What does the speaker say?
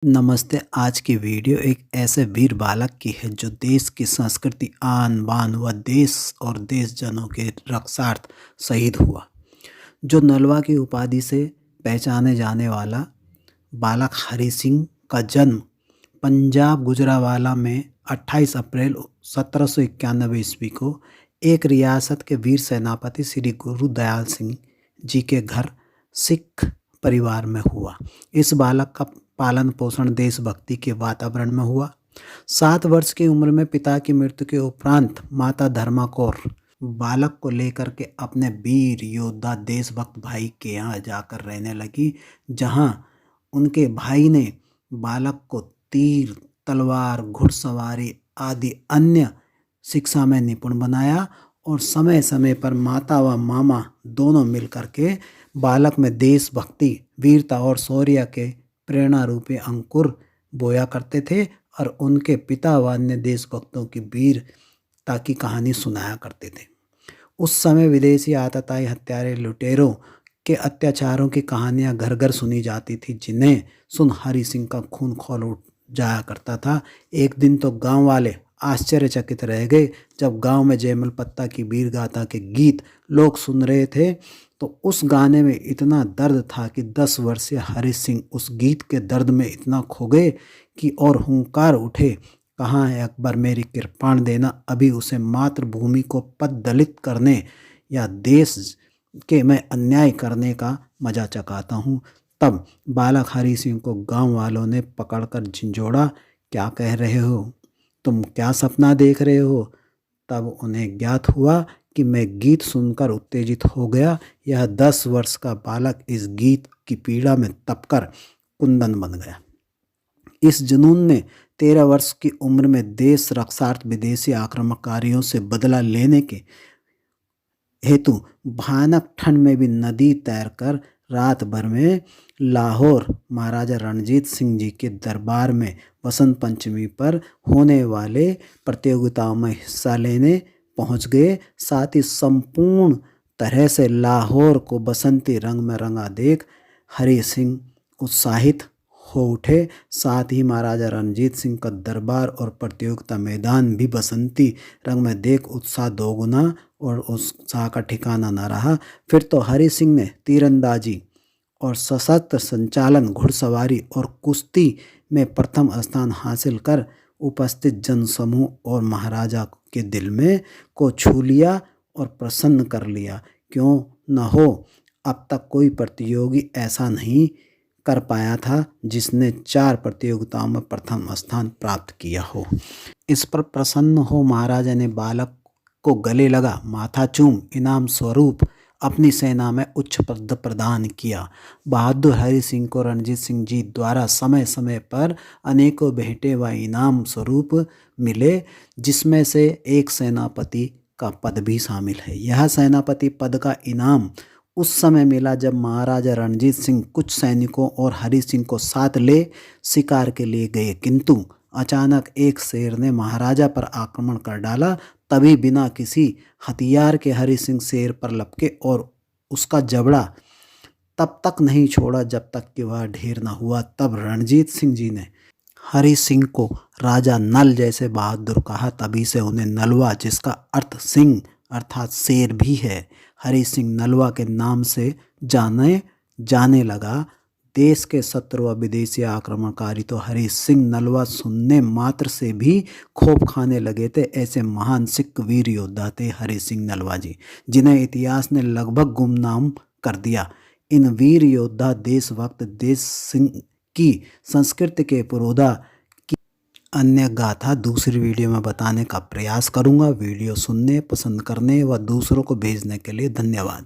नमस्ते। आज की वीडियो एक ऐसे वीर बालक की है जो देश की संस्कृति, आन बान व देश और देशजनों के रक्षार्थ शहीद हुआ। जो नलवा की उपाधि से पहचाने जाने वाला बालक हरि सिंह का जन्म पंजाब गुजरावाला में 28 अप्रैल 1791 ईस्वी को एक रियासत के वीर सेनापति श्री गुरु दयाल सिंह जी के घर सिख परिवार में हुआ। इस बालक का पालन पोषण देशभक्ति के वातावरण में हुआ। 7 वर्ष की उम्र में पिता की मृत्यु के उपरांत माता धर्मा कौर बालक को लेकर के अपने वीर योद्धा देशभक्त भाई के यहाँ जाकर रहने लगी, जहाँ उनके भाई ने बालक को तीर, तलवार, घुड़सवारी आदि अन्य शिक्षा में निपुण बनाया और समय समय पर माता व मामा दोनों मिलकर के बालक में देशभक्ति, वीरता और शौर्य के प्रेरणा रूपी अंकुर बोया करते थे और उनके पिता व अन्य देशभक्तों की वीरता की कहानी सुनाया करते थे। उस समय विदेशी आतताई हत्यारे लुटेरों के अत्याचारों की कहानियां घर घर सुनी जाती थी, जिन्हें सुन हरि सिंह का खून खौल उठ जाया करता था। एक दिन तो गांव वाले आश्चर्यचकित रह गए जब गांव में जयमल पत्ता की वीर गाथा के गीत लोग सुन रहे थे, तो उस गाने में इतना दर्द था कि 10 वर्षीय हरि सिंह उस गीत के दर्द में इतना खो गए कि और हुंकार उठे, कहाँ है अकबर मेरी कृपाण देना, अभी उसे मातृभूमि को पददलित करने या देश के मैं अन्याय करने का मजा चखाता हूँ। तब बालक हरि सिंह को गांव वालों ने पकड़कर झिंझोड़ा, क्या कह रहे हो, तुम क्या सपना देख रहे हो। तब उन्हें ज्ञात हुआ कि मैं गीत सुनकर उत्तेजित हो गया। यह 10 वर्ष का बालक इस गीत की पीड़ा में तपकर कुंदन बन गया। इस जुनून ने 13 वर्ष की उम्र में देश रक्षार्थ विदेशी आक्रमणकारियों से बदला लेने के हेतु भयानक ठंड में भी नदी तैरकर रात भर में लाहौर महाराजा रणजीत सिंह जी के दरबार में बसंत पंचमी पर होने वाले प्रतियोगिताओं में हिस्सा लेने पहुंच गए। साथ ही संपूर्ण तरह से लाहौर को बसंती रंग में रंगा देख हरि सिंह उत्साहित हो उठे। साथ ही महाराजा रणजीत सिंह का दरबार और प्रतियोगिता मैदान भी बसंती रंग में देख उत्साह दोगुना और उत्साह का ठिकाना न रहा। फिर तो हरि सिंह ने तीरंदाजी और सशस्त्र संचालन, घुड़सवारी और कुश्ती में प्रथम स्थान हासिल कर उपस्थित जनसमूह और महाराजा के दिल में को छू लिया और प्रसन्न कर लिया। क्यों न हो, अब तक कोई प्रतियोगी ऐसा नहीं कर पाया था जिसने 4 प्रतियोगिताओं में प्रथम स्थान प्राप्त किया हो। इस पर प्रसन्न हो महाराजा ने बालक को गले लगा माथा चूम इनाम स्वरूप अपनी सेना में उच्च पद प्रदान किया। बहादुर हरि सिंह को रणजीत सिंह जी द्वारा समय समय पर अनेकों भेंटे व इनाम स्वरूप मिले, जिसमें से एक सेनापति का पद भी शामिल है। यह सेनापति पद का इनाम उस समय मिला जब महाराजा रणजीत सिंह कुछ सैनिकों और हरि सिंह को साथ ले शिकार के लिए गए, किंतु अचानक एक शेर ने महाराजा पर आक्रमण कर डाला। तभी बिना किसी हथियार के हरि सिंह शेर पर लपके और उसका जबड़ा तब तक नहीं छोड़ा जब तक कि वह ढेर न हुआ। तब रणजीत सिंह जी ने हरि सिंह को राजा नल जैसे बहादुर कहा। तभी से उन्हें नलवा, जिसका अर्थ सिंह अर्थात शेर भी है, हरि सिंह नलवा के नाम से जाने लगा। देश के शत्रु व विदेशी आक्रमणकारी तो हरि सिंह नलवा सुनने मात्र से भी खौफ खाने लगे थे। ऐसे महान सिख वीर योद्धा थे हरि सिंह नलवा जी, जिन्हें इतिहास ने लगभग गुमनाम कर दिया। इन वीर योद्धा देशभक्त देश सिंह की संस्कृति के पुरोधा की अन्य गाथा दूसरी वीडियो में बताने का प्रयास करूंगा। वीडियो सुनने, पसंद करने व दूसरों को भेजने के लिए धन्यवाद।